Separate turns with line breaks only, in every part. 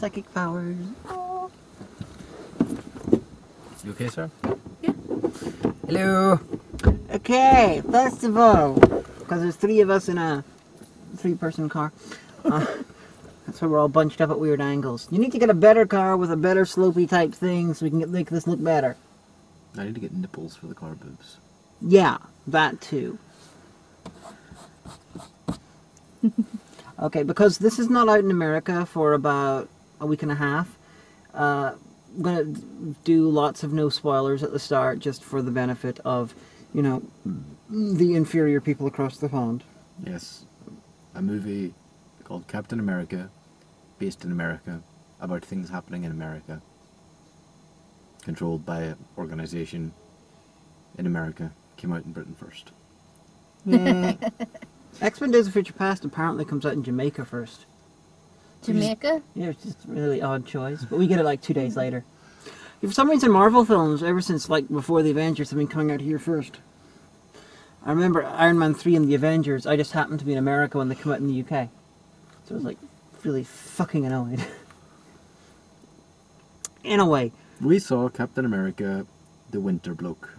Psychic powers. Oh.
You okay, sir?
Yeah.
Hello.
Okay, first of all, because there's 3 of us in a 3-person car. That's why we're all bunched up at weird angles. You need to get a better car with a better slopey type thing so we can make this look better.
I need to get nipples for the car boobs.
Yeah, that too. Okay, because this is not out in America for about a week and a half, I'm going to do lots of no spoilers at the start just for the benefit of, you know, the inferior people across the pond.
Yes. A movie called Captain America, based in America, about things happening in America. Controlled by an organisation in America. Came out in Britain first.
X-Men Days of Future Past apparently comes out in Jamaica first.
Jamaica?
Yeah, it's just a really odd choice. But we get it like 2 days later. For some reason, Marvel films, ever since like before the Avengers, have been coming out here first. I remember Iron Man 3 and the Avengers, I just happened to be in America when they come out in the UK. So I was like, really fucking annoyed. Anyway.
We saw Captain America, the Winter Bloke.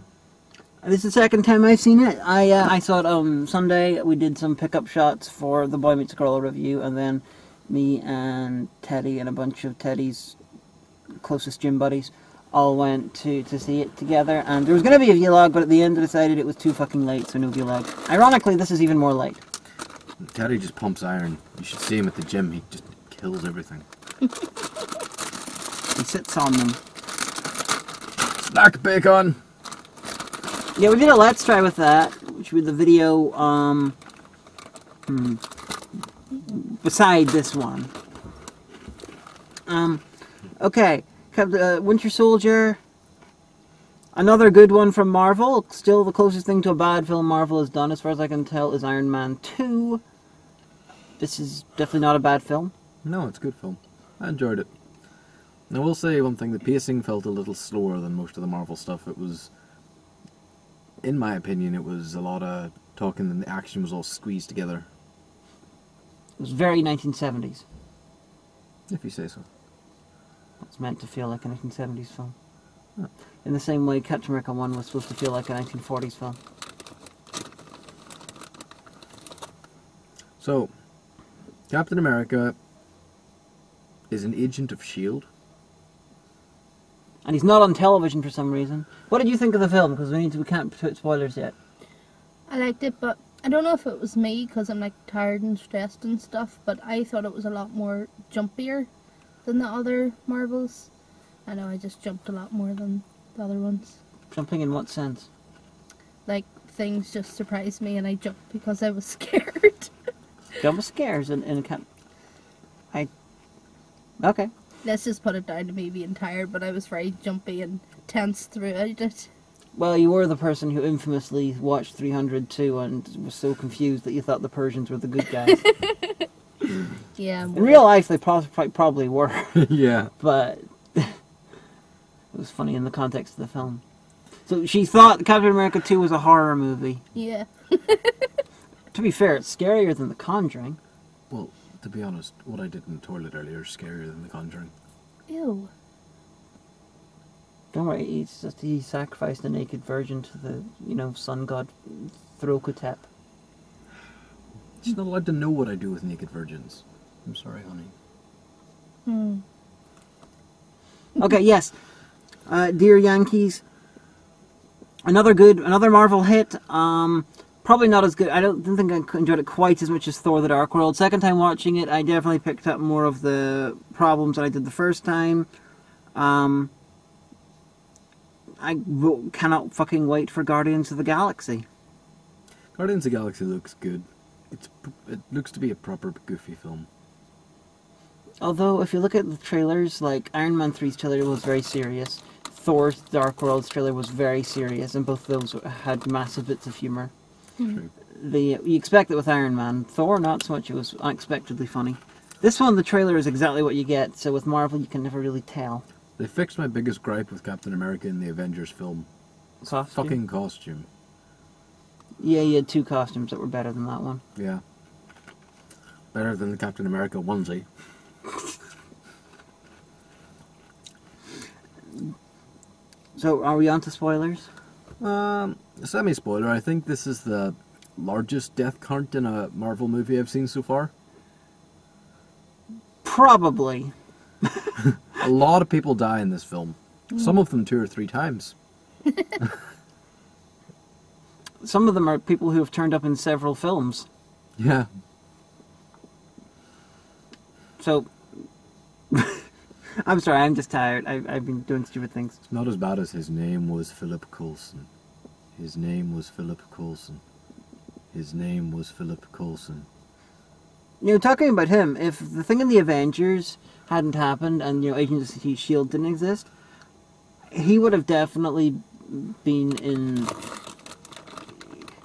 This is the second time I've seen it. I saw it Sunday. We did some pickup shots for the Boy Meets Girl review, and then me and Teddy and a bunch of Teddy's closest gym buddies all went to see it together. And there was going to be a vlog, but at the end I decided it was too fucking late, so no vlog. Ironically, this is even more late.
Teddy just pumps iron. You should see him at the gym. He just kills everything.
He sits on them.
Snack bacon!
Yeah, we did a Let's Try with that, which was the video, beside this one. Okay, Winter Soldier, another good one from Marvel. Still the closest thing to a bad film Marvel has done, as far as I can tell, is Iron Man 2. This is definitely not a bad film.
No, it's a good film. I enjoyed it. I will say one thing, the pacing felt a little slower than most of the Marvel stuff. It was, in my opinion, it was a lot of talking and the action was all squeezed together.
It was very 1970s.
If you say so.
It's meant to feel like a 1970s film.
Huh.
In the same way Captain America 1 was supposed to feel like a 1940s film.
So, Captain America is an agent of S.H.I.E.L.D.
And he's not on television for some reason. What did you think of the film? Because we can't put spoilers yet.
I liked it, but I don't know if it was me because I'm like tired and stressed and stuff, but I thought it was a lot more jumpier than the other Marvels. I know I just jumped a lot more than the other ones.
Jumping in what sense?
Like, things just surprised me and I jumped because I was scared.
Jump scares in a camp. Okay.
Let's just put it down to me being tired, but I was very jumpy and tense throughout it.
Well, you were the person who infamously watched 302 and was so confused that you thought the Persians were the good guys.
Yeah.
In real life, they probably were.
Yeah.
But it was funny in the context of the film. So she thought Captain America 2 was a horror movie.
Yeah.
To be fair, it's scarier than The Conjuring.
Well, to be honest, what I did in the toilet earlier is scarier than The Conjuring.
Ew.
Don't worry, he sacrificed a naked virgin to the, sun god Throkotep.
She's not allowed to know what I do with naked virgins. I'm sorry, honey.
Okay, yes. Dear Yankees. Another Marvel hit. Probably not as good. I don't think I enjoyed it quite as much as Thor: The Dark World. Second time watching it, I definitely picked up more of the problems that I did the first time. I cannot fucking wait for Guardians of the Galaxy.
Guardians of the Galaxy looks good. It looks to be a proper goofy film.
Although, if you look at the trailers, like Iron Man 3's trailer was very serious. Thor's Dark World's trailer was very serious, and both of those had massive bits of humour.
True.
You expect it with Iron Man. Thor, not so much. It was unexpectedly funny. This one, the trailer is exactly what you get, so with Marvel, you can never really tell.
They fixed my biggest gripe with Captain America in the Avengers film.
Costume?
Fucking costume.
Yeah, you had 2 costumes that were better than that one.
Yeah. Better than the Captain America onesie.
So, are we on to spoilers?
Semi-spoiler, I think this is the largest death count in a Marvel movie I've seen so far.
Probably.
A lot of people die in this film. Some of them 2 or 3 times.
Some of them are people who have turned up in several films.
Yeah.
So, I'm sorry, I'm just tired. I've been doing stupid things.
It's not as bad as his name was Philip Coulson. His name was Philip Coulson. His name was Philip Coulson.
You know, talking about him, if the thing in the Avengers hadn't happened and, you know, Agents of S.H.I.E.L.D. didn't exist, he would have definitely been in...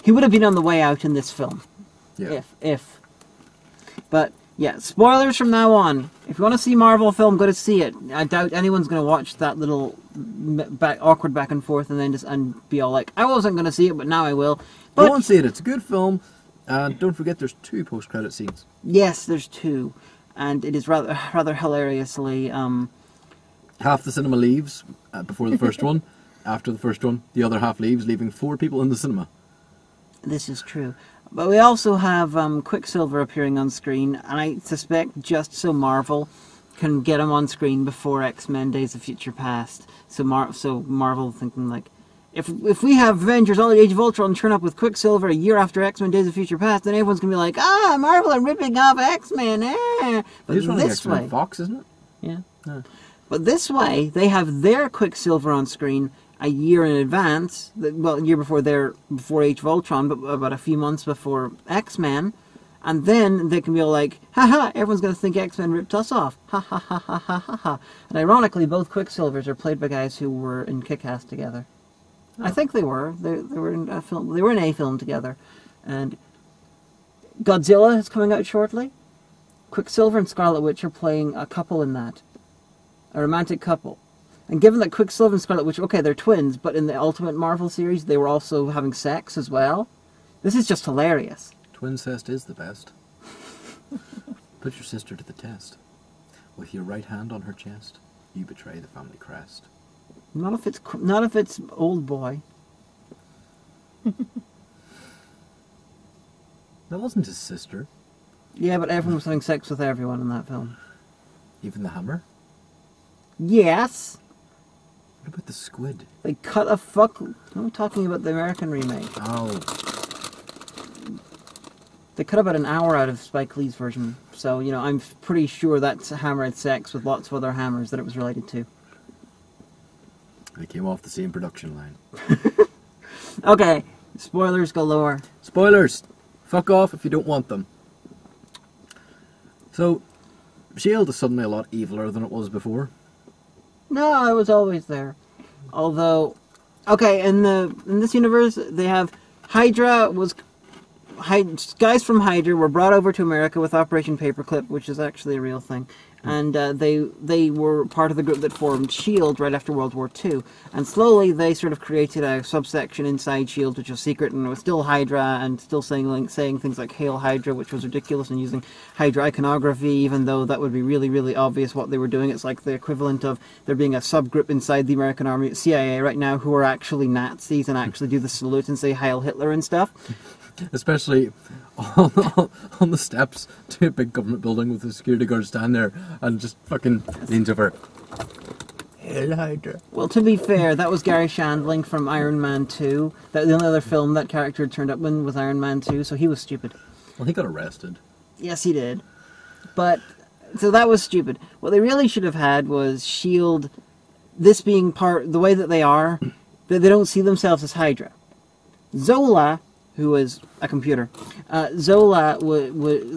He would have been on the way out in this film.
Yeah.
If. But, yeah, spoilers from now on. If you want to see Marvel film, go to see it. I doubt anyone's going to watch that little awkward back and forth and then just be all like, I wasn't going to see it, but now I will. But
Go and see it. It's a good film. And don't forget there's 2 post-credit scenes.
yes, there's 2. And it is rather hilariously...
Half the cinema leaves before the first one. After the first one, the other half leaves, leaving 4 people in the cinema.
This is true. But we also have Quicksilver appearing on screen, and I suspect just so Marvel can get him on screen before X-Men Days of Future Past. So Marvel thinking like, if we have Avengers All the Age of Ultron turn up with Quicksilver a year after X-Men Days of Future Past, then everyone's going to be like, Marvel are ripping off X-Men, But
He's running
this
X-Men
way...
Fox, isn't it?
Yeah.
Yeah.
But this way, they have their Quicksilver on screen a year in advance. Well, a year before Age of Ultron, but about a few months before X-Men. And then they can be all like, haha, everyone's going to think X-Men ripped us off. Ha ha ha ha ha ha ha. And ironically, both Quicksilvers are played by guys who were in Kick-Ass together. Oh. I think they were. They were in a film. They were in a film together. And Godzilla is coming out shortly. Quicksilver and Scarlet Witch are playing a couple in that. A romantic couple. And given that Quicksilver and Scarlet Witch, okay, they're twins, but in the Ultimate Marvel series, they were also having sex as well. This is just hilarious.
Twincest is the best. Put your sister to the test. With your right hand on her chest, you betray the family crest.
Not if it's Old Boy.
That wasn't his sister.
Yeah, but everyone was having sex with everyone in that film.
Even the hammer?
Yes.
What about the squid?
They cut a fuck... I'm talking about the American remake.
Oh.
They cut about an hour out of Spike Lee's version. So, you know, I'm pretty sure that hammer had sex with lots of other hammers that it was related to.
They came off the same production line.
Okay. Spoilers galore.
Spoilers! Fuck off if you don't want them. So, S.H.I.E.L.D. is suddenly a lot eviler than it was before.
No, I was always there. Although, okay, in this universe, they have Hydra guys from Hydra were brought over to America with Operation Paperclip, which is actually a real thing. And they were part of the group that formed S.H.I.E.L.D. right after World War II. And slowly they sort of created a subsection inside S.H.I.E.L.D. which was secret, and it was still Hydra, and still saying things like Hail Hydra, which was ridiculous, and using Hydra iconography, even though that would be really, really obvious what they were doing. It's like the equivalent of there being a subgroup inside the American Army, CIA right now, who are actually Nazis and actually do the salute and say Heil Hitler and stuff.
Especially on the steps to a big government building with the security guard stand there and just fucking leans over. Hail Hydra.
Well, to be fair, that was Gary Shandling from Iron Man 2. The only other film that character had turned up in was Iron Man 2, so he was stupid.
Well, he got arrested.
Yes, he did. But, so that was stupid. What they really should have had was S.H.I.E.L.D., this being the way that they are, that they don't see themselves as Hydra. Zola, who is a computer, Zola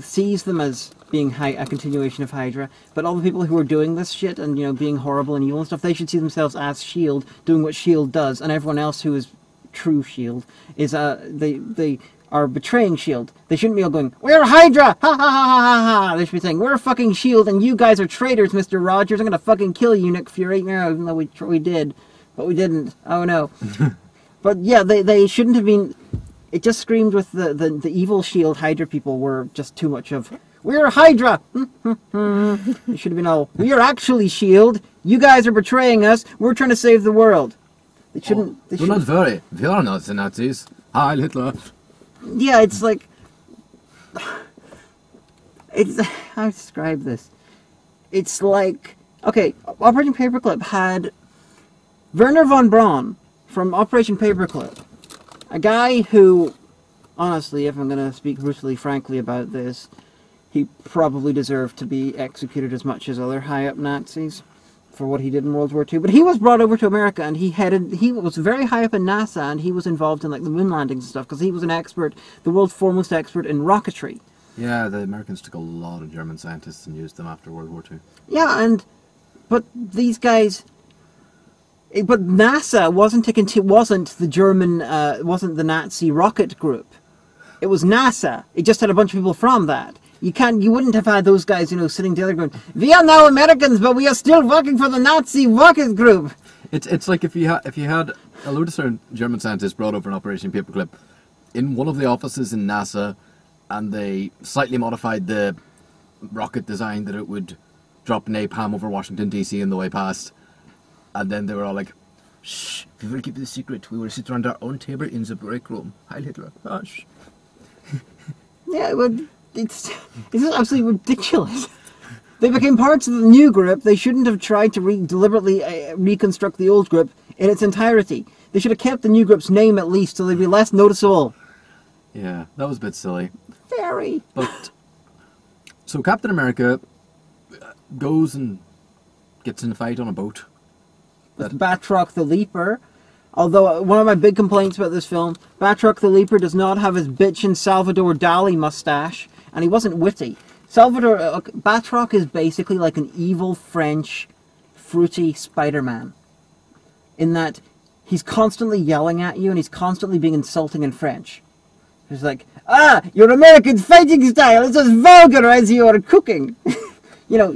sees them as being a continuation of Hydra, but all the people who are doing this shit and, you know, being horrible and evil and stuff, they should see themselves as S.H.I.E.L.D., doing what S.H.I.E.L.D. does, and everyone else who is true S.H.I.E.L.D. is, they are betraying S.H.I.E.L.D. They shouldn't be all going, we're Hydra! Ha ha ha ha ha! They should be saying, we're fucking S.H.I.E.L.D. and you guys are traitors, Mr. Rogers. I'm gonna fucking kill you, Nick Fury. No, even though we did, but we didn't. Oh no. But yeah, they shouldn't have been... It just screamed with the evil S.H.I.E.L.D. Hydra people were just too much of, we're Hydra! It should have been all, we are actually S.H.I.E.L.D. You guys are betraying us. We're trying to save the world. It shouldn't.
Oh, do not worry, we are not the Nazis. Heil Hitler.
Yeah, it's like. It's how to describe this. It's like, okay, Operation Paperclip had Werner von Braun from Operation Paperclip, a guy who, honestly, if I'm going to speak brutally frankly about this, he probably deserved to be executed as much as other high-up Nazis for what he did in World War II. But he was brought over to America, and he was very high up in NASA, and he was involved in like the moon landings and stuff, because he was an expert, the world's foremost expert in rocketry.
Yeah, the Americans took a lot of German scientists and used them after World War II.
Yeah, but these guys, but NASA wasn't the German, wasn't the Nazi rocket group. It was NASA. It just had a bunch of people from that. You wouldn't have had those guys, sitting together going, "We are now Americans, but we are still working for the Nazi rocket group."
It's like if you had a load of German scientists brought over an Operation Paperclip in one of the offices in NASA, and they slightly modified the rocket design that it would drop napalm over Washington DC on the way past, and then they were all like, "Shh, we will keep this secret. We will sit around our own table in the break room. Heil Hitler." Oh, shh.
Yeah, well, it's absolutely ridiculous. They became parts of the new group. They shouldn't have tried to deliberately reconstruct the old group in its entirety. They should have kept the new group's name at least, so they'd be less noticeable.
Yeah, that was a bit silly.
Very.
But so Captain America goes and gets in a fight on a boat.
With Batroc the Leaper. Although, one of my big complaints about this film, Batroc the Leaper does not have his bitchin' Salvador Dali mustache, and he wasn't witty. Batroc is basically like an evil French, fruity Spider-Man. In that, he's constantly yelling at you, and he's constantly being insulting in French. He's like, your American fighting style is as vulgar as your cooking.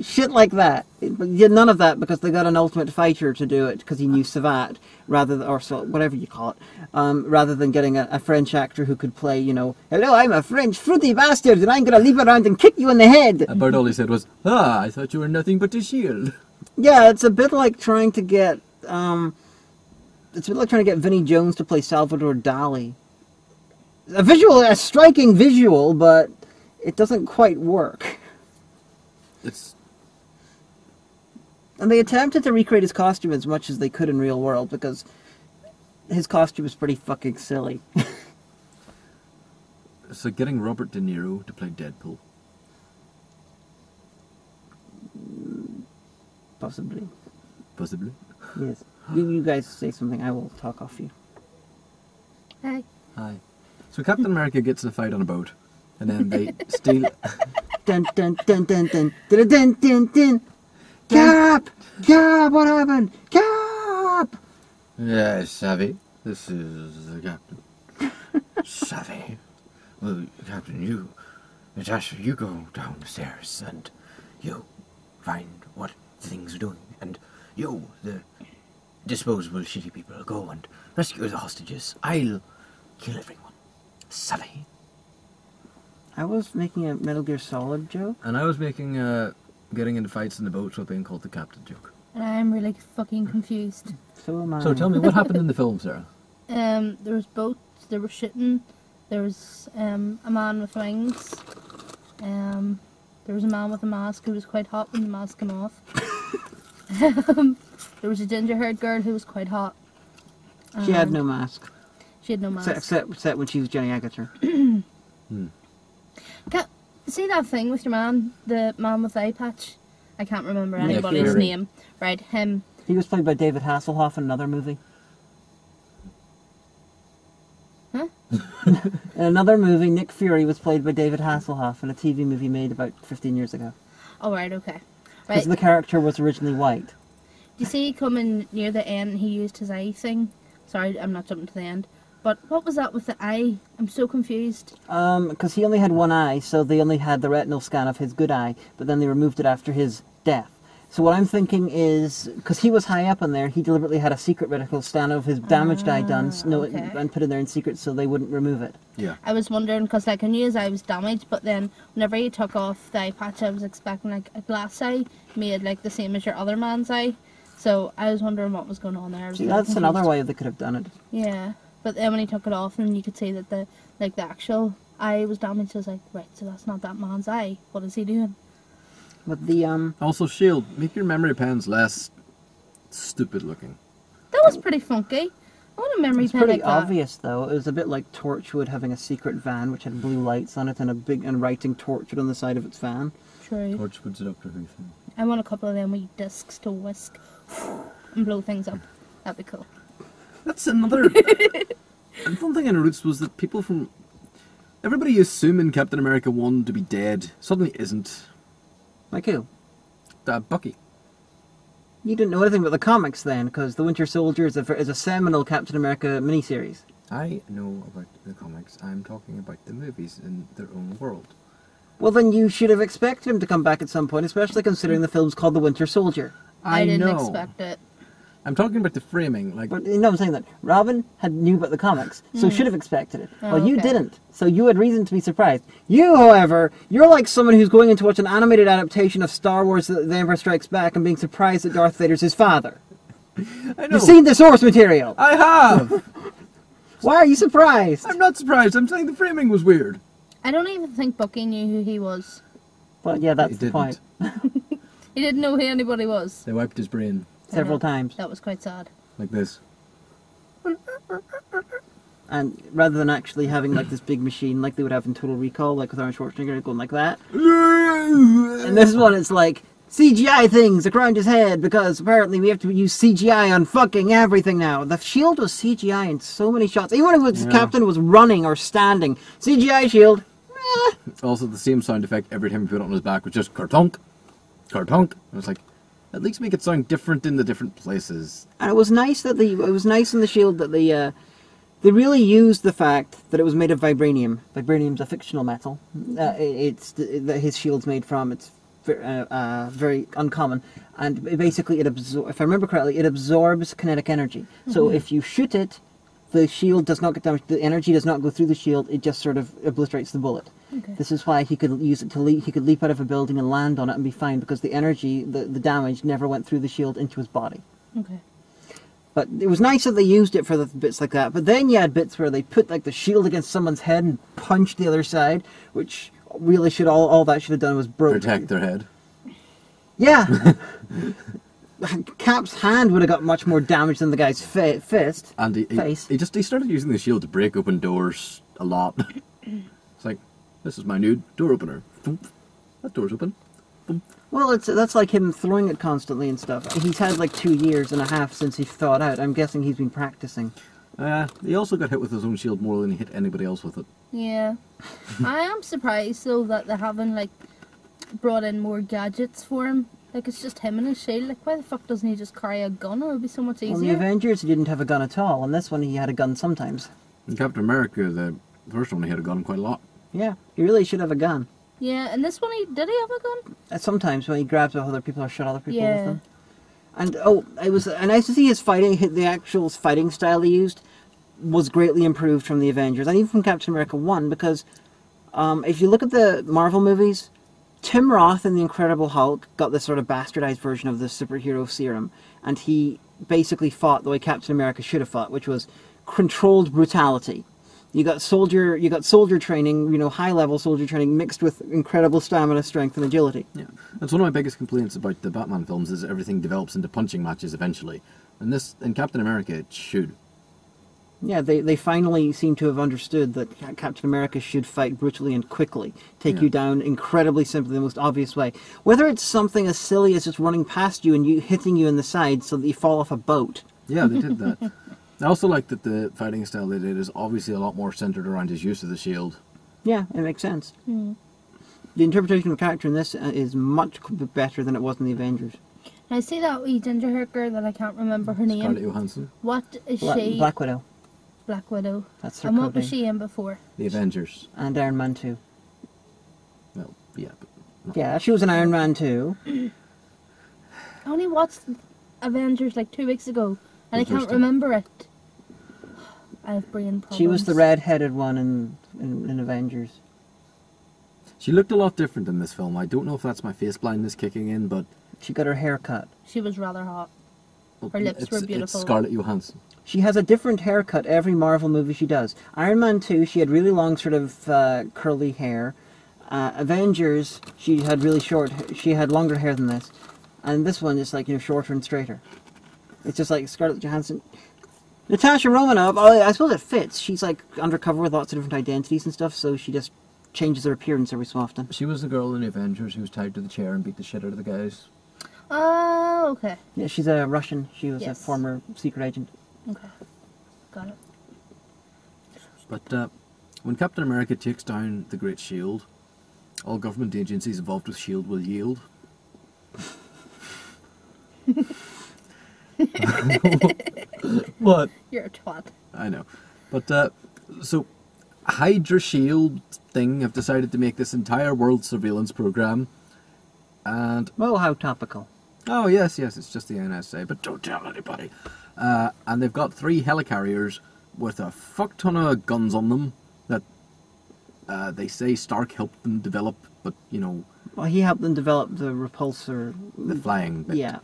Shit like that. But he did none of that because they got an Ultimate Fighter to do it because he knew Savat, whatever you call it, rather than getting a French actor who could play, hello, I'm a French fruity bastard and I'm going to leap around and kick you in the head.
About all he said was, I thought you were nothing but a shield.
Yeah, it's a bit like trying to get, Vinnie Jones to play Salvador Dali. A striking visual, but it doesn't quite work. And they attempted to recreate his costume as much as they could in real world, because his costume is pretty fucking silly.
So getting Robert De Niro to play Deadpool.
Possibly.
Possibly?
Yes. You guys say something, I will talk off you.
Hi.
Hi. So Captain America gets in a fight on a boat, and then they steal...
Dun dun dun dun dun dun dun dun dun. Cap! Cap! What happened? Cap!
Yes, Savvy. This is the captain. Savvy. Well, Captain, you go downstairs and you find what things are doing, and you, the disposable shitty people, go and rescue the hostages. I'll kill everyone. Savvy.
I was making a Metal Gear Solid joke.
And I was making getting into fights in the boat while being called the captain joke.
And I'm really fucking confused.
So am I.
So tell me, what happened in the film, Sarah?
There was boats, there was shitting, there was a man with wings, there was a man with a mask who was quite hot when the mask came off. There was a ginger-haired girl who was quite hot.
She had no mask.
She had no mask.
Except when she was Jenny Agutter.
See that thing with your man, the man with the eye patch? I can't remember anybody's name. Right, him.
He was played by David Hasselhoff in another movie.
Huh?
In another movie, Nick Fury was played by David Hasselhoff in a TV movie made about 15 years ago.
Oh, right, okay.
Because the character was originally white.
You see, coming near the end, he used his eye thing. Sorry, I'm not jumping to the end. But what was that with the eye? I'm so confused.
Because he only had one eye, so they only had the retinal scan of his good eye, but then they removed it after his death. So what I'm thinking is, because he was high up in there, he deliberately had a secret retinal scan of his damaged eye done, and put it there in secret so they wouldn't remove it.
Yeah.
I was wondering, because I knew his eye was damaged, but then whenever he took off the eye patch, I was expecting like a glass eye made like the same as your other man's eye. So I was wondering what was going on there. I was
See,
really
that's another
confused.
way they could have done it.
Yeah, but then when he took it off, and you could see that the actual eye was damaged. I was like, right, so that's not that man's eye. What is he doing?
But the
Also, shield, make your memory pens less stupid looking.
That was pretty funky. I want a memory
it's
pen
pretty
like that.
obvious though. It was a bit like Torchwood having a secret van which had blue lights on it and writing Torchwood on the side of its van.
True.
Torchwood's a Doctor Who thing.
I want a couple of them wee discs to whisk and blow things up. That'd be cool.
That's another. And one thing I noticed was that people from. Everybody assuming Captain America 1 to be dead suddenly isn't.
Like who?
Bucky.
You didn't know anything about the comics then, because The Winter Soldier is a seminal Captain America miniseries.
I know about the comics. I'm talking about the movies in their own world.
Well, then you should have expected him to come back at some point, especially considering the film's called The Winter Soldier.
I didn't
know.
expect it.
I'm talking about the framing. Like,
But you know, I'm saying that Robyn knew about the comics, so should have expected it.
Oh,
Well, you
okay.
didn't, so you had reason to be surprised. You, however, you're like someone who's going in to watch an animated adaptation of Star Wars: The Empire Strikes Back and being surprised that Darth Vader's his father.
I know.
You've seen the source material.
I have.
Why are you surprised?
I'm not surprised. I'm saying the framing was weird.
I don't even think Bucky knew who he was.
Well, yeah, that's
He
the
didn't.
point.
He didn't know who anybody was.
They wiped his brain
Several times.
That was quite sad.
like this.
And rather than actually having like this big machine like they would have in Total Recall, like with Arnold Schwarzenegger going like that, and this one it's like CGI things around his head because apparently we have to use CGI on fucking everything now. The shield was CGI in so many shots. Even when the captain was running or standing, CGI shield.
Also, the same sound effect every time he put it on his back was just kartonk, kartonk. And it's like, at least make it sound different in the different places.
And it was nice that it was nice in the shield that they really used the fact that it was made of vibranium. Vibranium's a fictional metal. That his shield's made from. It's very uncommon, and basically if I remember correctly, it absorbs kinetic energy. So if you shoot it, the shield does not get damaged. The energy does not go through the shield. It just sort of obliterates the bullet.
Okay.
This is why he could use it to leap. He could leap out of a building and land on it and be fine because the energy, the damage, never went through the shield into his body.
Okay.
But it was nice that they used it for the bits like that. But then you had bits where they put like the shield against someone's head and punched the other side, which really should all that should have done was broke.
Protect their head.
Yeah. Cap's hand would have got much more damage than the guy's fist.
And
Face.
he started using the shield to break open doors a lot. It's like, this is my new door opener. Thump. That door's open. Thump.
Well, that's like him throwing it constantly and stuff. He's had like 2.5 years since he thawed out. I'm guessing he's been practicing.
He also got hit with his own shield more than he hit anybody else with it.
Yeah. I am surprised though that they haven't like brought in more gadgets for him. Like it's just him and his shield. Like why the fuck doesn't he just carry a gun? It would be so much
On the
easier.
Avengers, he didn't have a gun at all. On this one, he had a gun sometimes.
In Captain America, the first one, he had a gun quite a lot.
Yeah, he really should have a gun.
Yeah, and this one did he have a gun?
Sometimes when he grabs other people or shot other people with
Yeah.
them. And it was nice to see the actual fighting style he used was greatly improved from the Avengers and even from Captain America 1 because if you look at the Marvel movies, Tim Roth in The Incredible Hulk got this sort of bastardized version of the superhero serum, and he basically fought the way Captain America should have fought, which was controlled brutality. You got soldier training, high-level soldier training mixed with incredible stamina, strength, and agility.
Yeah, that's one of my biggest complaints about the Batman films is everything develops into punching matches eventually. And in Captain America, it should.
Yeah, they finally seem to have understood that Captain America should fight brutally and quickly, take you down incredibly simply, the most obvious way. Whether it's something as silly as just running past you and hitting you in the side so that you fall off a boat.
Yeah, they did that. I also like that the fighting style they did is obviously a lot more centered around his use of the shield.
Yeah, it makes sense.
Mm.
The interpretation of the character in this is much better than it was in the Avengers.
And I see that wee ginger hair girl that I can't remember her
Scarlett
name.
Johansson,
What is she?
Black Widow.
Black Widow.
That's her
And what
code
was
name.
she in before?
the Avengers.
And Iron Man 2.
Well, yeah, but not
Yeah, she was in Iron Man 2.
I only watched Avengers like 2 weeks ago, and I
The first
can't
time.
remember it. I have brain problems.
She was the red-headed one in Avengers.
She looked a lot different in this film. I don't know if that's my face blindness kicking in, but
She got her hair cut.
She was rather hot. Her lips were
It's
beautiful.
Scarlett Johansson.
She has a different haircut every Marvel movie she does. Iron Man 2, she had really long sort of curly hair. Avengers, she had longer hair than this. And this one is like, shorter and straighter. It's just like Scarlett Johansson. Natasha Romanoff, I suppose it fits. She's like undercover with lots of different identities and stuff, so she just changes her appearance every so often.
She was the girl in the Avengers who was tied to the chair and beat the shit out of the guys.
Oh, okay.
Yeah, she's a Russian. She was a
Yes.
former secret agent.
Okay. Got it.
But when Captain America takes down the Great Shield, all government agencies involved with SHIELD will yield. What?
You're a twat.
I know. But, so, Hydra SHIELD thing have decided to make this entire world surveillance program. And,
Well, how topical.
oh yes, it's just the NSA, but don't tell anybody. And they've got 3 helicarriers with a fuck ton of guns on them that they say Stark helped them develop, but,
Well, he helped them develop the repulsor.
the flying bit.
Yeah.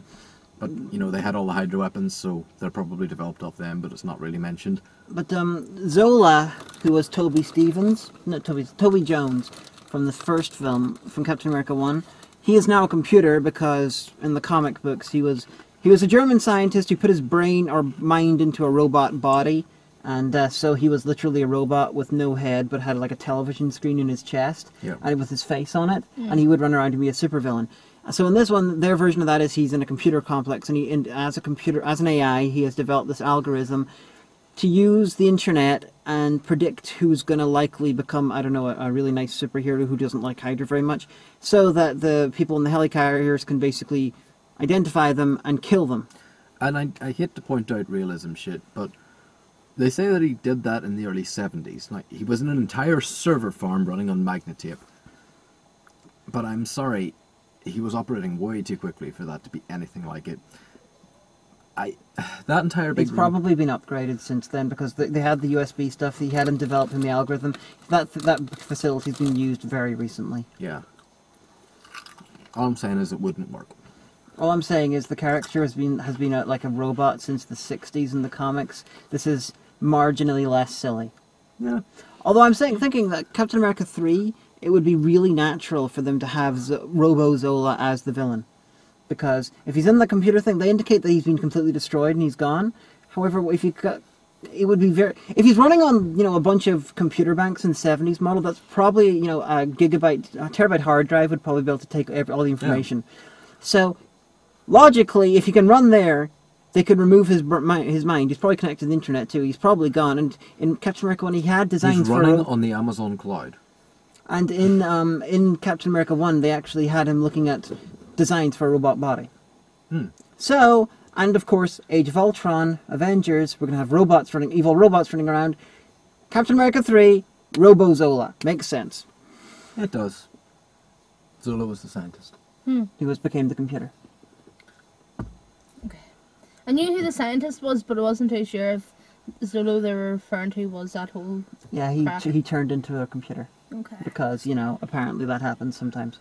But, they had all the Hydra weapons, so they're probably developed off them, but it's not really mentioned.
But Zola, who was Toby Jones from the first film, from Captain America 1, he is now a computer because in the comic books he was a German scientist who put his brain or mind into a robot body, and so he was literally a robot with no head but had like a television screen in his chest and with his face on it, and he would run around and be a supervillain. So in this one, their version of that is he's in a computer complex, and as an AI, he has developed this algorithm to use the internet and predict who's going to likely become, I don't know, a really nice superhero who doesn't like Hydra very much, so that the people in the helicarriers can basically identify them and kill them.
And I hate to point out realism shit, but they say that he did that in the early 70s. Like, he was in an entire server farm running on magnetape. But I'm sorry, he was operating way too quickly for that to be anything like it. That entire big
It's probably been upgraded since then because they had the USB stuff. He had him developing the algorithm. That facility's been used very recently.
Yeah. All I'm saying is it wouldn't work.
All I'm saying is the character has been like a robot since the 60s in the comics. This is marginally less silly.
Yeah.
Although I'm thinking that Captain America 3, it would be really natural for them to have Robo-Zola as the villain. Because if he's in the computer thing, they indicate that he's been completely destroyed and he's gone. However, if he's running on, a bunch of computer banks in the 70s model, that's probably, a terabyte hard drive would probably be able to take all the information. Yeah. So, logically, if he can run there, they could remove his mind. He's probably connected to the internet too. He's probably gone. And in Captain America 1, he had designs for...
He's running on the Amazon cloud.
And in Captain America 1, they actually had him looking at designs for a robot body. So, and of course, Age of Ultron, Avengers, we're going to have evil robots running around. Captain America 3, Robo-Zola. Makes sense.
It does. Zola was the scientist.
He became the computer.
Okay. I knew who the scientist was, but I wasn't too sure if Zola they were referring to was that whole...
Yeah, he turned into a computer.
Okay.
Because, apparently that happens sometimes.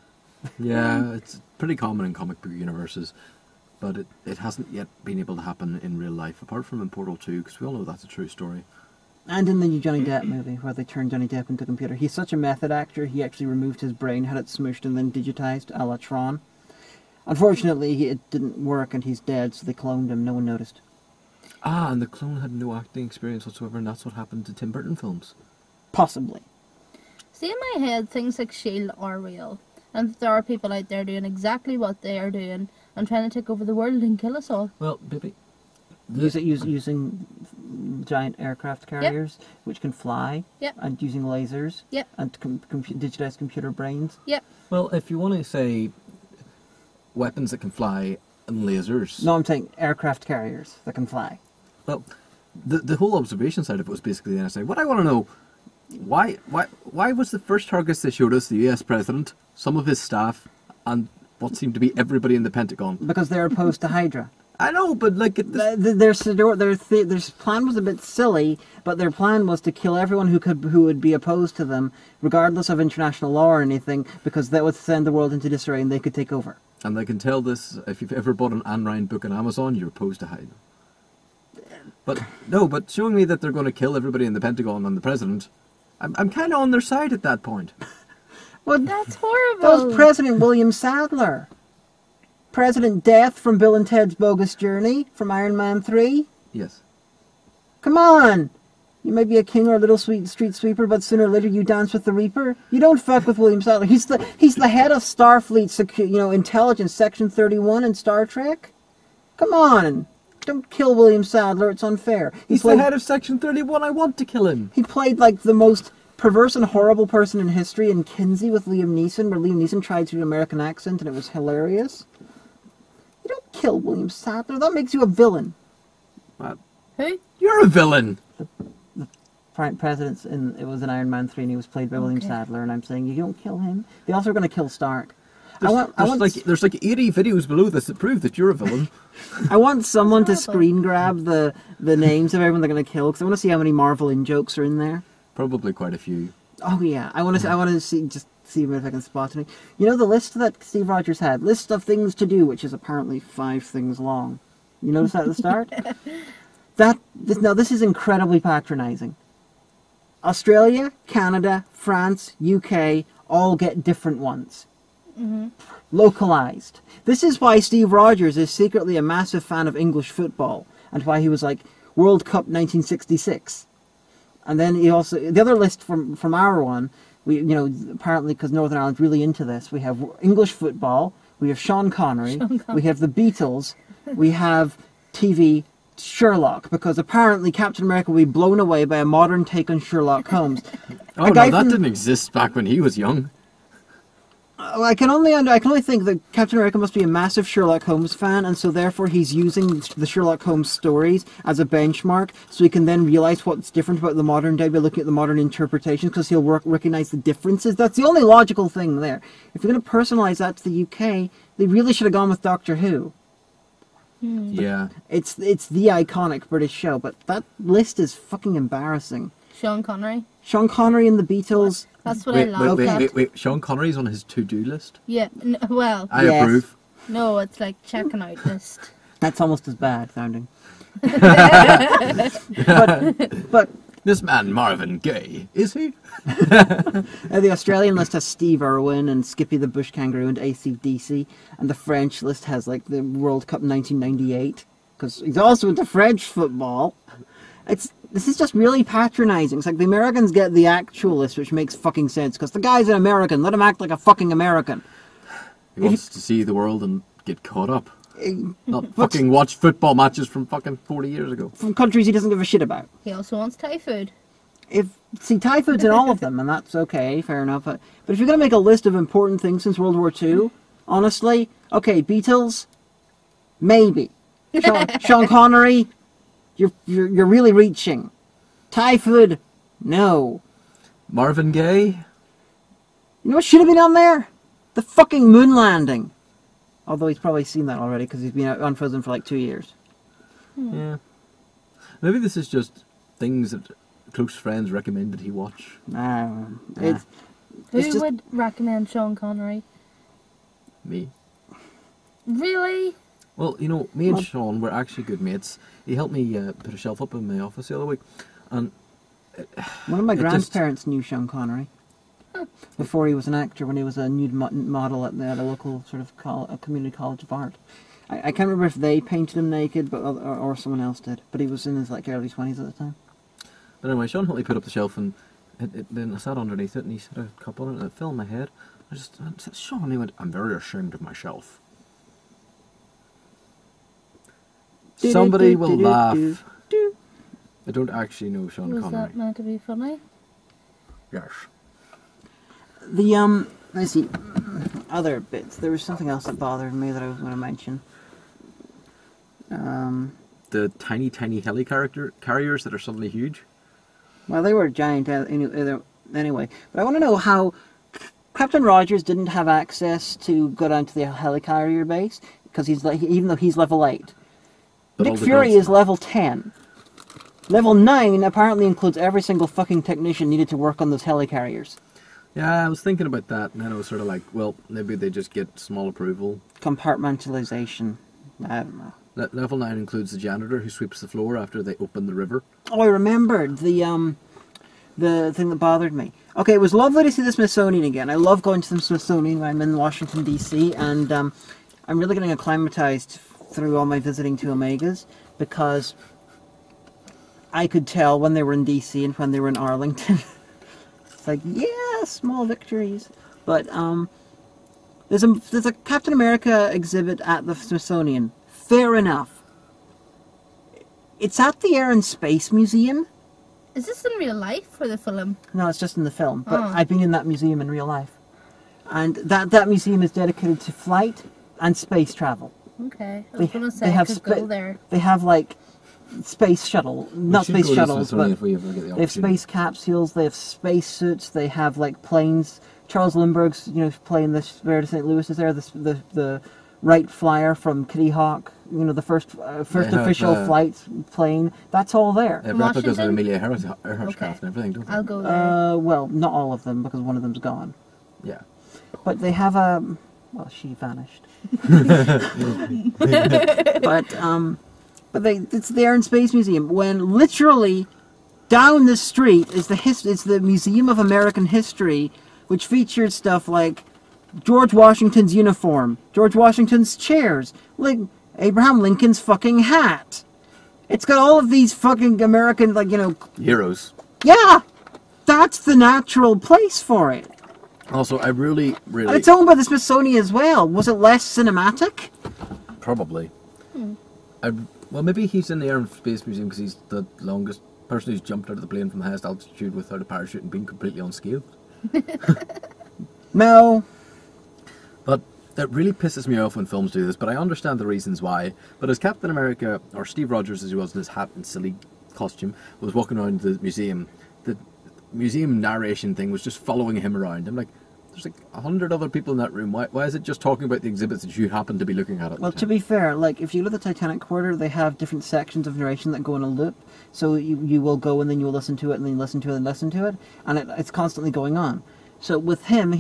Yeah, it's pretty common in comic book universes, but it hasn't yet been able to happen in real life, apart from in Portal 2, because we all know that's a true story. And
in the new Johnny Depp movie, where they turned Johnny Depp into a computer. He's such a method actor, he actually removed his brain, had it smooshed and then digitized, a la Tron. Unfortunately, it didn't work and he's dead, so they cloned him, no one noticed.
Ah, and the clone had no acting experience whatsoever, and that's what happened to Tim Burton films.
Possibly.
See, in my head, things like S.H.I.E.L.D. are real. And there are people out there doing exactly what they are doing and trying to take over the world and kill us all.
Well, baby...
Using giant aircraft carriers, which can fly, and using lasers, and digitized computer brains.
Well, if you want to say weapons that can fly and lasers...
No, I'm saying aircraft carriers that can fly.
Well, the whole observation side of it was basically the NSA. What I want to know, why was the first targets they showed us the US President, some of his staff, and what seemed to be everybody in the Pentagon?
Because they're opposed to Hydra.
I know, but like...
Their plan was a bit silly, but their plan was to kill everyone who would be opposed to them, regardless of international law or anything, because that would send the world into disarray and they could take over.
And I can tell this, if you've ever bought an Ayn Rand book on Amazon, you're opposed to Hydra. But, no, but showing me that they're going to kill everybody in the Pentagon and the President, I'm kind of on their side at that point.
Well,
That's horrible.
that was President William Sadler. President Death from Bill and Ted's Bogus Journey from Iron Man 3.
Yes.
Come on! You may be a king or a little sweet street sweeper, but sooner or later you dance with the Reaper. You don't fuck with William Sadler. He's the head of Starfleet, intelligence, Section 31 in Star Trek. Come on! Don't kill William Sadler, it's unfair.
He's the head of Section 31, I want to kill him.
He played like the most perverse and horrible person in history in Kinsey with Liam Neeson, where Liam Neeson tried to do an American accent and it was hilarious. You don't kill William Sadler, that makes you a villain.
What?
Who?
You're a villain!
President's it was in Iron Man 3 and he was played by William Sadler, and I'm saying you don't kill him. They also are going to kill Stark.
There's like 80 videos below this that prove that you're a villain.
I want someone to screen grab the names of everyone they're going to kill, because I want to see how many Marvel in-jokes are in there.
Probably quite a few.
Oh yeah, I want to see if I can spot any. You know the list that Steve Rogers had? List of things to do, which is apparently 5 things long. You notice that at the start? This is incredibly patronizing. Australia, Canada, France, UK all get different ones.
Mm-hmm.
Localized. This is why Steve Rogers is secretly a massive fan of English football, and why he was like World Cup 1966. And then he also, the other list from our one, apparently because Northern Ireland's really into this, we have English football, we have Sean Connery, we have the Beatles, we have TV, Sherlock, because apparently Captain America will be blown away by a modern take on Sherlock Holmes.
Oh no, that didn't exist back when he was young.
I can only think that Captain America must be a massive Sherlock Holmes fan, and so therefore he's using the Sherlock Holmes stories as a benchmark, so he can then realize what's different about the modern day by looking at the modern interpretations, because he'll recognize the differences. That's the only logical thing there. If you're going to personalize that to the UK, they really should have gone with Doctor Who.
Yeah.
It's the iconic British show, but that list is fucking embarrassing.
Sean Connery.
Sean Connery and the Beatles.
That's what I love.
Wait. Sean Connery's on his to-do list?
Yeah, well.
I approve.
No, it's like checking out list.
That's almost as bad sounding. but
this man Marvin Gaye, is he?
The Australian list has Steve Irwin and Skippy the Bush Kangaroo and AC/DC, and the French list has like the World Cup 1998, because he's also into French football. This is just really patronizing. It's like the Americans get the actual list, which makes fucking sense, because the guy's an American. Let him act like a fucking American.
He wants to see the world and get caught up. Not fucking watch football matches from fucking 40 years ago.
From countries he doesn't give a shit about.
He also wants Thai food.
Thai food's in all of them, and that's okay, fair enough. But if you're going to make a list of important things since World War II, honestly, okay, Beatles, maybe. Sean Connery, you're really reaching. Thai food, no.
Marvin Gaye?
You know what should have been on there? The fucking moon landing. Although he's probably seen that already, because he's been unfrozen for like 2 years.
Yeah. Maybe this is just things that close friends recommended he watch.
Who would recommend Sean Connery?
Me.
Really?
Well, me and Sean were actually good mates. He helped me put a shelf up in my office the other week. And
one of my grandparents knew Sean Connery. Before he was an actor, when he was a nude model at a local sort of a community college of art. I can't remember if they painted him naked, but or someone else did. But he was in his like early 20s at the time.
But anyway, Sean helped me put up the shelf, and then I sat underneath it, and he set a cup on it, and it fell in my head. I said, Sean, he went, I'm very ashamed of my shelf. Somebody will laugh. I don't actually know Sean Connery.
Was that meant to be funny?
Yes.
Let's see, other bits. There was something else that bothered me that I was going to mention.
The tiny heli-carriers that are suddenly huge.
Well, they were giant anyway. But I want to know how Captain Rogers didn't have access to go down to the helicarrier base, because even though he's level 8.
But
Nick Fury is level 10. Level 9 apparently includes every single fucking technician needed to work on those helicarriers.
Yeah, I was thinking about that, and then I was sort of like, well, maybe they just get small approval.
Compartmentalization. I don't know.
Level 9 includes the janitor who sweeps the floor after they open the river.
Oh, I remembered the thing that bothered me. Okay, it was lovely to see the Smithsonian again. I love going to the Smithsonian when I'm in Washington, D.C., and I'm really getting acclimatized through all my visiting to Omegas, because I could tell when they were in D.C. and when they were in Arlington. It's like, yeah, small victories. But there's a Captain America exhibit at the Smithsonian. Fair enough. It's at the Air and Space Museum.
Is this in real life for the film?
No, it's just in the film. But
Oh.
I've been in that museum in real life. And that museum is dedicated to flight and space travel.
Okay. I was going to say I could go there.
They have, like, space shuttle, not
We should
space
go to
shuttles,
Smithsonian
but
if we ever get the
they have
opportunity.
space capsules, they have space suits, they have, like, planes. Charles Lindbergh's, playing the Spirit of St. Louis is there, the Wright Flyer from Kitty Hawk, the first
have,
official flight plane. That's all there.
They have replicas of
Washington?
Amelia Earhart's
Okay.
craft and everything, don't they?
I'll go there.
Well, not all of them, because one of them's gone.
Yeah.
But they have well, she vanished. But it's the Air and Space Museum, when literally down the street is the Museum of American History, which features stuff like George Washington's uniform, George Washington's chairs, like Abraham Lincoln's fucking hat. It's got all of these fucking American,
Heroes.
yeah, that's the natural place for it.
Also, I really,
And
really...
it's owned by the Smithsonian as well. Was it less cinematic?
Probably. Well, maybe he's in the Air and Space Museum because he's the longest person who's jumped out of the plane from the highest altitude without a parachute and been completely unscathed.
No.
But it really pisses me off when films do this, but I understand the reasons why. But as Captain America, or Steve Rogers as he was in his hat and silly costume, was walking around the museum narration thing was just following him around. I'm like, there's like 100 other people in that room. Why is it just talking about the exhibits that you happen to be looking at
Well,
the
to
time?
be fair, like, if you look at the Titanic Quarter, they have different sections of narration that go in a loop. So you will go and then you will listen to it and then you listen to it and listen to it. And it's constantly going on. So with him, we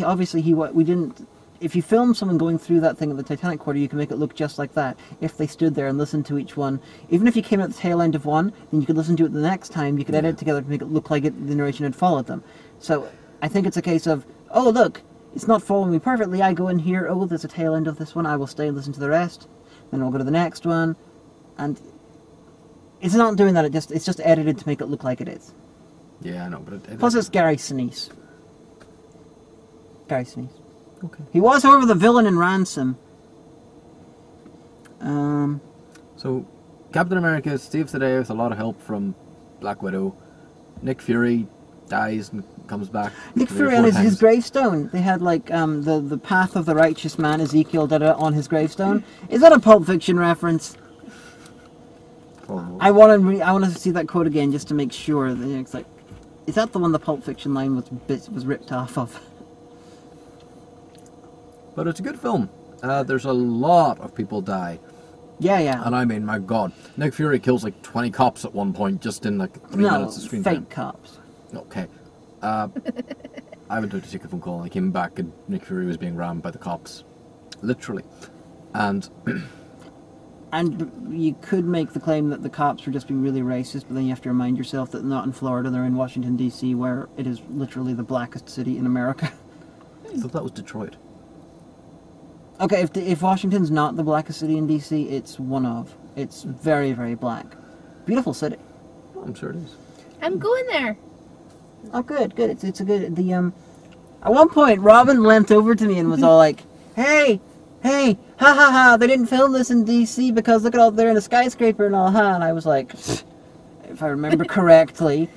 didn't... If you film someone going through that thing at the Titanic Quarter, you can make it look just like that. If they stood there and listened to each one, even if you came at the tail end of one, then you could listen to it the next time. You could edit it together to make it look like the narration had followed them. So I think it's a case of, oh look, it's not following me perfectly. I go in here. Oh, there's a tail end of this one. I will stay and listen to the rest. Then we'll go to the next one, and it's not doing that. It's just edited to make it look like it is.
Yeah, I know, but
Plus, it's Gary Sinise. Gary Sinise.
okay.
He was, however, the villain in Ransom.
So, Captain America saves the day with a lot of help from Black Widow. Nick Fury dies and comes back.
Nick
3 or
Fury
4
on his
times.
gravestone. They had like the path of the righteous man, Ezekiel did it on his gravestone. Is that a Pulp Fiction reference?
Oh.
I want to see that quote again just to make sure. That, it's like, is that the one the Pulp Fiction line was ripped off of?
But it's a good film. There's a lot of people die.
Yeah.
And I mean, my god. Nick Fury kills like 20 cops at one point just in like 3 minutes of screen
fake
time.
cops.
Okay. I went out to take a phone call and I came back and Nick Fury was being rammed by the cops. Literally. And
And you could make the claim that the cops were just being really racist, but then you have to remind yourself that they're not in Florida, they're in Washington, D.C., where it is literally the blackest city in America.
I thought that was Detroit.
Okay, if Washington's not the blackest city in D.C., it's one of. It's very, very black. Beautiful city.
Oh, I'm sure it is.
I'm going there.
Oh, good. It's a good... At one point, Robyn leant over to me and was all like, Hey, ha ha ha, they didn't film this in D.C. because look at all, they're in a skyscraper and all, huh? And I was like, if I remember correctly,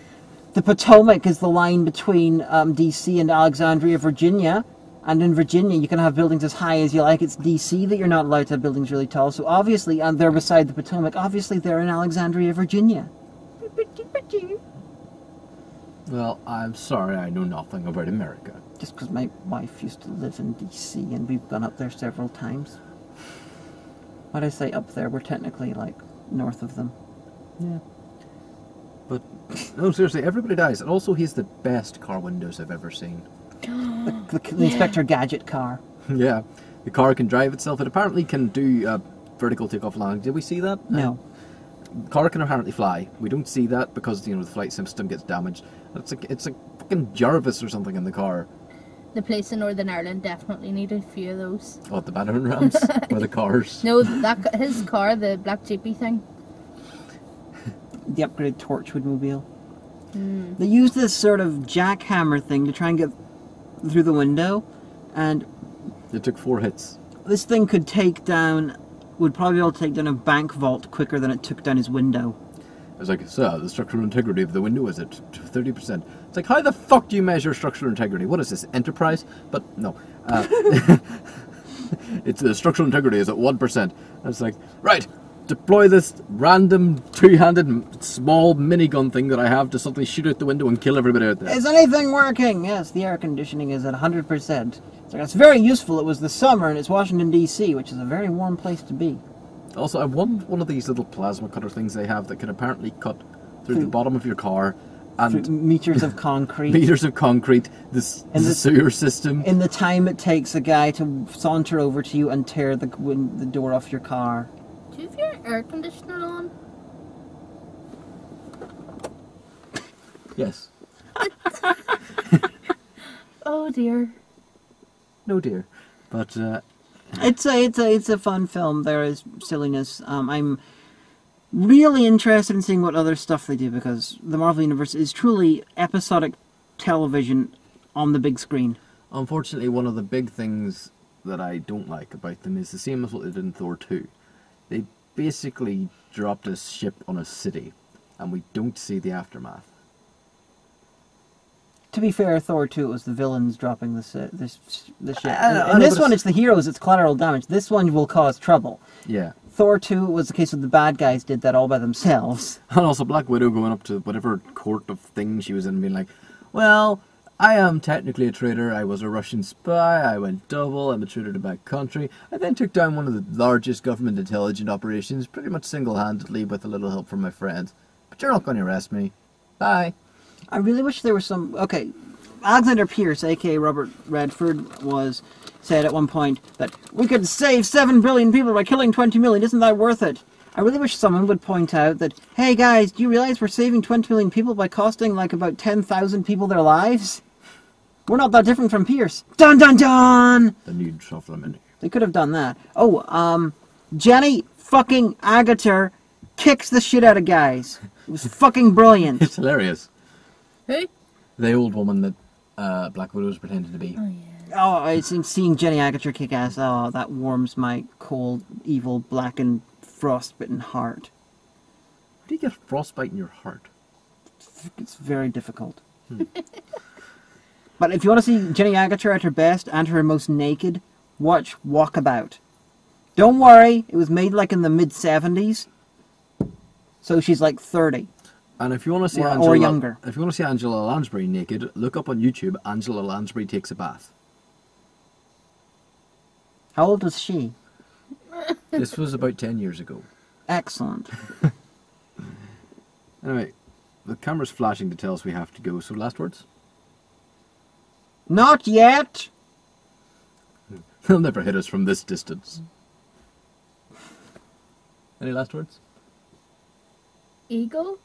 the Potomac is the line between D.C. and Alexandria, Virginia. And in Virginia, you can have buildings as high as you like. It's D.C. that you're not allowed to have buildings really tall. So obviously, and they're beside the Potomac, obviously they're in Alexandria, Virginia.
Well, I'm sorry, I know nothing about America.
Just because my wife used to live in D.C. and we've gone up there several times. Why'd I say up there? We're technically, like, north of them.
Yeah. But, no, seriously, everybody dies. And also, he's the best car windows I've ever seen.
The Inspector Gadget car.
Yeah. The car can drive itself. It apparently can do vertical takeoff landing. Did we see that?
No.
The car can apparently fly. We don't see that because, the flight system gets damaged. It's a fucking Jarvis or something in the car.
The place in Northern Ireland definitely needed a few of those.
What, the battering rams? Or the cars?
No, his car, the black jeepy thing.
The upgraded Torchwood mobile. They used this sort of jackhammer thing to try and get through the window, and
It took 4 hits.
this thing would probably be able to take down a bank vault quicker than it took down his window.
It's like, sir, the structural integrity of the window is at 30%. It's like, how the fuck do you measure structural integrity? What is this, Enterprise? But, no. It's the structural integrity is at 1%. And it's like, right, deploy this random two-handed small minigun thing that I have to suddenly shoot out the window and kill everybody out there.
Is anything working? Yes, the air conditioning is at 100%. It's like, it's very useful. It was the summer and it's Washington, D.C., which is a very warm place to be.
Also, I want one of these little plasma cutter things they have that can apparently cut through the bottom of your car and
Meters of concrete.
meters of concrete, the sewer system.
In the time it takes a guy to saunter over to you and tear the door off your car.
Do you have your air conditioner on?
Yes.
Oh dear.
No, dear. But,
It's a fun film. There is silliness. I'm really interested in seeing what other stuff they do, because the Marvel Universe is truly episodic television on the big screen.
unfortunately, one of the big things that I don't like about them is the same as what they did in Thor 2. They basically dropped a ship on a city, and we don't see the aftermath.
To be fair, Thor 2, it was the villains dropping the ship.
I know,
In this
but
one, it's the heroes. It's collateral damage. This one will cause trouble.
Yeah.
Thor 2 was the case where the bad guys did that all by themselves.
And also Black Widow going up to whatever court of things she was in and being like, well, I am technically a traitor. I was a Russian spy. I went double. I'm a traitor to my country. I then took down one of the largest government intelligence operations pretty much single-handedly with a little help from my friends. But you're not going to arrest me. Bye.
I really wish there was some... Okay, Alexander Pierce, a.k.a. Robert Redford, said at one point that we could save 7 billion people by killing 20 million. Isn't that worth it? I really wish someone would point out that, hey guys, do you realize we're saving 20 million people by costing like about 10,000 people their lives? We're not that different from Pierce. Dun dun dun!
The new shuffle menu.
They could have done that. Oh, Jenny fucking Agutter kicks the shit out of guys. It was fucking brilliant.
It's hilarious.
Who?
The old woman that Black Widow was pretending to be.
Oh yeah.
Oh, it's seeing Jenny Agutter kick ass. Oh, that warms my cold, evil, blackened, frostbitten heart.
How do you get frostbite in your heart?
It's very difficult. But if you want to see Jenny Agutter at her best and her most naked, watch Walkabout. Don't worry, it was made like in the mid-70s, so she's like 30.
And if you want to see
Or younger.
If you want to see Angela Lansbury naked, look up on YouTube. Angela Lansbury takes a bath.
How old was she?
This was about 10 years ago.
Excellent.
Anyway, the camera's flashing to tell us we have to go. So last words.
Not yet!
They'll never hit us from this distance. Any last words?
Eagle?